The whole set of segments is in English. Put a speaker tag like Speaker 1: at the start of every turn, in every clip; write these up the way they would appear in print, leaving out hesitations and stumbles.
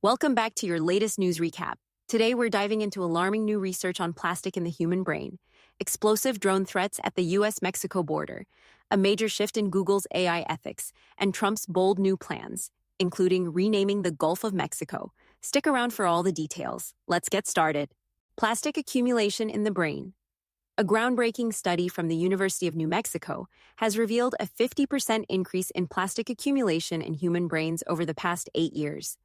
Speaker 1: Welcome back to your latest news recap. Today, we're diving into alarming new research on plastic in the human brain, explosive drone threats at the US-Mexico border, a major shift in Google's AI ethics, and Trump's bold new plans, including renaming the Gulf of Mexico. Stick around for all the details. Let's get started. Plastic accumulation in the brain. A groundbreaking study from the University of New Mexico has revealed a 50% increase in plastic accumulation in human brains over the past 8 years.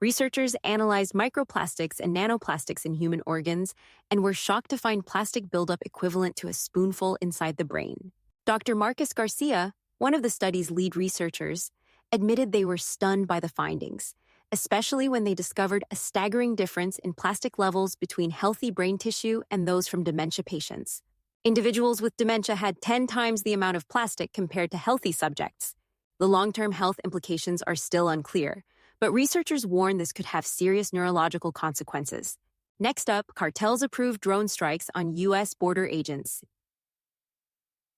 Speaker 1: Researchers analyzed microplastics and nanoplastics in human organs and were shocked to find plastic buildup equivalent to a spoonful inside the brain. Dr. Marcus Garcia, one of the study's lead researchers, admitted they were stunned by the findings, especially when they discovered a staggering difference in plastic levels between healthy brain tissue and those from dementia patients. Individuals with dementia had 10 times the amount of plastic compared to healthy subjects. The long-term health implications are still unclear, but researchers warn this could have serious neurological consequences. Next up, cartels approve drone strikes on U.S. border agents.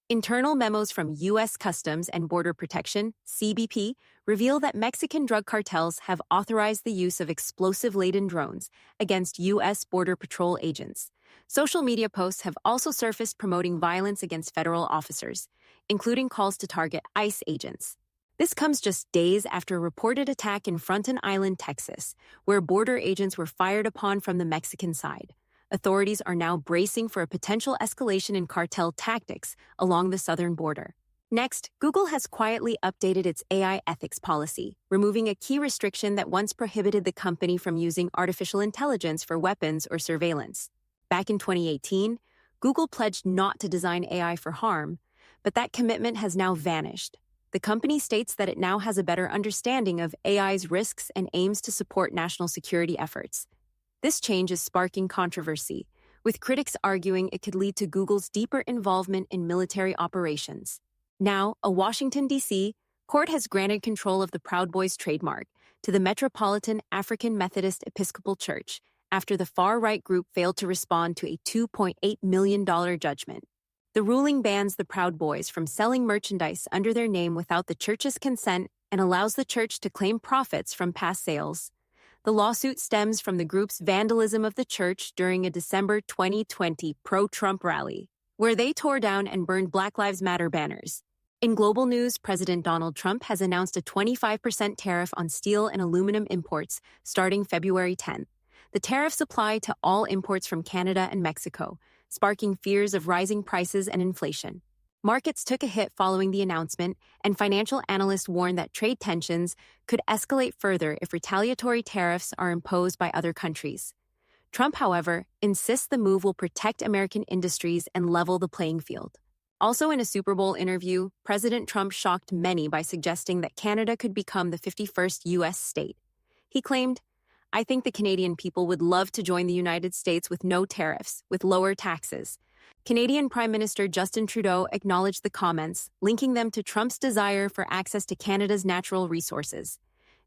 Speaker 1: Internal memos from U.S. Customs and Border Protection, CBP, reveal that Mexican drug cartels have authorized the use of explosive-laden drones against U.S. Border Patrol agents. Social media posts have also surfaced promoting violence against federal officers, including calls to target ICE agents. This comes just days after a reported attack in Fronten Island, Texas, where border agents were fired upon from the Mexican side. Authorities are now bracing for a potential escalation in cartel tactics along the southern border. Next, Google has quietly updated its AI ethics policy, removing a key restriction that once prohibited the company from using artificial intelligence for weapons or surveillance. Back in 2018, Google pledged not to design AI for harm, but that commitment has now vanished. The company states that it now has a better understanding of AI's risks and aims to support national security efforts. This change is sparking controversy, with critics arguing it could lead to Google's deeper involvement in military operations. Now, a Washington, D.C. court has granted control of the Proud Boys trademark to the Metropolitan African Methodist Episcopal Church after the far-right group failed to respond to a $2.8 million judgment. The ruling bans the Proud Boys from selling merchandise under their name without the church's consent and allows the church to claim profits from past sales. The lawsuit stems from the group's vandalism of the church during a December 2020 pro-Trump rally, where they tore down and burned Black Lives Matter banners. In global news, President Donald Trump has announced a 25% tariff on steel and aluminum imports starting February 10th. The tariffs apply to all imports from Canada and Mexico, sparking fears of rising prices and inflation. Markets took a hit following the announcement, and financial analysts warn that trade tensions could escalate further if retaliatory tariffs are imposed by other countries. Trump, however, insists the move will protect American industries and level the playing field. Also in a Super Bowl interview, President Trump shocked many by suggesting that Canada could become the 51st U.S. state. He claimed, "I think the Canadian people would love to join the United States with no tariffs, with lower taxes." Canadian Prime Minister Justin Trudeau acknowledged the comments, linking them to Trump's desire for access to Canada's natural resources.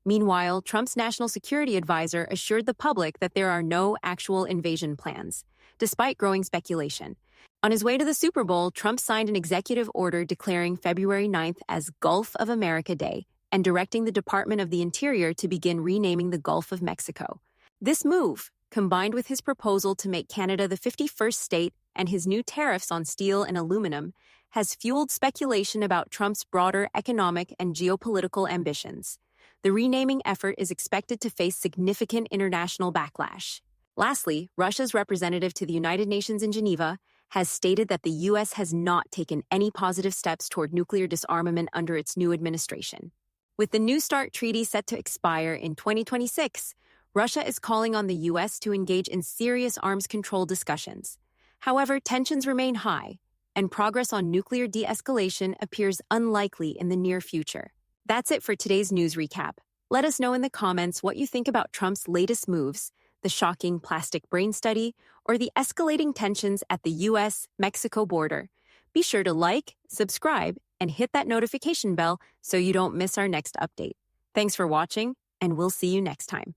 Speaker 1: Meanwhile, Trump's national security advisor assured the public that there are no actual invasion plans, despite growing speculation. On his way to the Super Bowl, Trump signed an executive order declaring February 9th as Gulf of America Day and directing the Department of the Interior to begin renaming the Gulf of Mexico. This move, combined with his proposal to make Canada the 51st state and his new tariffs on steel and aluminum, has fueled speculation about Trump's broader economic and geopolitical ambitions. The renaming effort is expected to face significant international backlash. Lastly, Russia's representative to the United Nations in Geneva has stated that the U.S. has not taken any positive steps toward nuclear disarmament under its new administration. With the New START treaty set to expire in 2026, Russia is calling on the U.S. to engage in serious arms control discussions. However, tensions remain high, and progress on nuclear de-escalation appears unlikely in the near future. That's it for today's news recap. Let us know in the comments what you think about Trump's latest moves, the shocking plastic brain study, or the escalating tensions at the U.S.-Mexico border. Be sure to like, subscribe, and hit that notification bell so you don't miss our next update. Thanks for watching, and we'll see you next time.